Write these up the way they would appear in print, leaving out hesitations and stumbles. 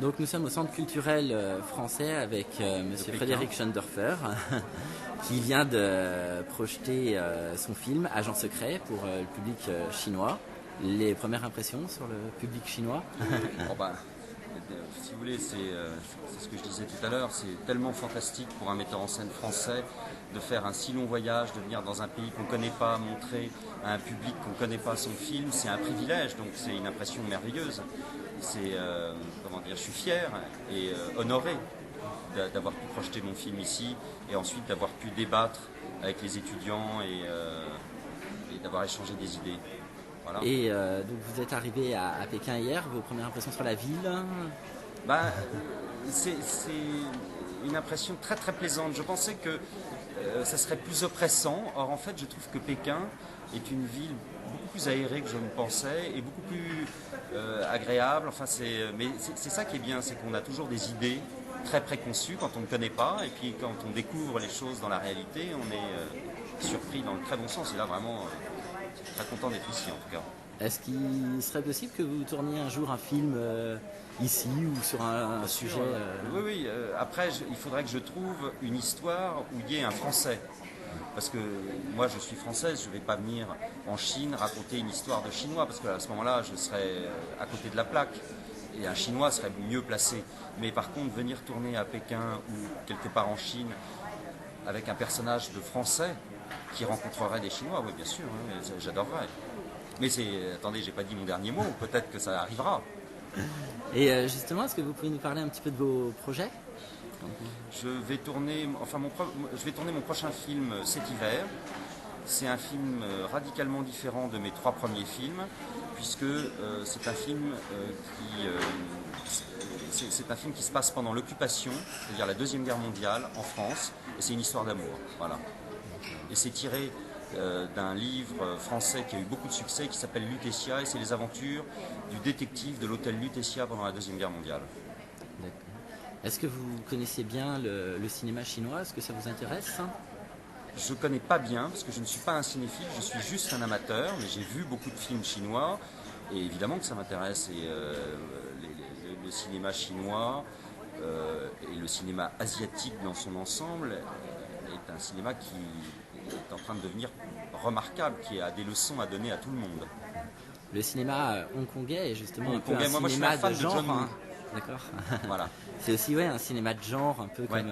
Donc nous sommes au Centre culturel français avec Monsieur Frédéric Schoendorfer qui vient de projeter son film Agent secret pour le public chinois. Les premières impressions sur le public chinois? Si vous voulez, c'est ce que je disais tout à l'heure, c'est tellement fantastique pour un metteur en scène français de faire un si long voyage, de venir dans un pays qu'on ne connaît pas, montrer à un public qu'on ne connaît pas son film, c'est un privilège, donc c'est une impression merveilleuse. C'est, je suis fier et honoré d'avoir pu projeter mon film ici et ensuite d'avoir pu débattre avec les étudiants et d'avoir échangé des idées. Voilà. Et donc vous êtes arrivé à Pékin hier, vos premières impressions sur la ville? C'est une impression très très plaisante. Je pensais que ça serait plus oppressant. Or en fait je trouve que Pékin est une ville beaucoup plus aérée que je ne pensais et beaucoup plus agréable. Mais c'est ça qui est bien, c'est qu'on a toujours des idées très préconçues quand on ne connaît pas, et puis quand on découvre les choses dans la réalité, on est surpris dans le très bon sens. Et là vraiment, je suis très content d'être ici en tout cas. Est-ce qu'il serait possible que vous tourniez un jour un film ici ou sur un sujet Oui. Après, il faudrait que je trouve une histoire où il y ait un Français. Parce que moi, je suis française, je ne vais pas venir en Chine raconter une histoire de Chinois, parce qu'à ce moment-là, je serais à côté de la plaque. Et un Chinois serait mieux placé. Mais par contre, venir tourner à Pékin ou quelque part en Chine avec un personnage de Français qui rencontrerait des Chinois, oui, bien sûr, hein, j'adorerais. Mais attendez, j'ai pas dit mon dernier mot, peut-être que ça arrivera. Et justement, est-ce que vous pouvez nous parler un petit peu de vos projets? Je vais tourner mon prochain film cet hiver. C'est un film radicalement différent de mes 3 premiers films, puisque c'est un film qui se passe pendant l'occupation, c'est-à-dire la Deuxième Guerre mondiale en France, et c'est une histoire d'amour. Voilà. Et c'est tiré d'un livre français qui a eu beaucoup de succès, qui s'appelle Lutetia, et c'est les aventures du détective de l'hôtel Lutetia pendant la Deuxième Guerre mondiale. D'accord. Est-ce que vous connaissez bien le cinéma chinois? Est-ce que ça vous intéresse? Je ne connais pas bien, parce que je ne suis pas un cinéphile, je suis juste un amateur, mais j'ai vu beaucoup de films chinois, et évidemment que ça m'intéresse. Et le cinéma chinois et le cinéma asiatique dans son ensemble est un cinéma qui est en train de devenir remarquable, qui a des leçons à donner à tout le monde. Le cinéma hongkongais est justement un peu un moi, cinéma je suis un fan de genre. John Woo. Hein. D'accord. Voilà. C'est aussi un cinéma de genre, un peu comme...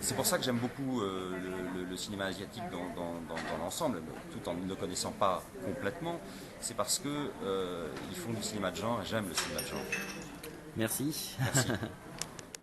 C'est pour ça que j'aime beaucoup le cinéma asiatique dans l'ensemble, tout en ne le connaissant pas complètement. C'est parce que ils font du cinéma de genre et j'aime le cinéma de genre. Merci. Merci.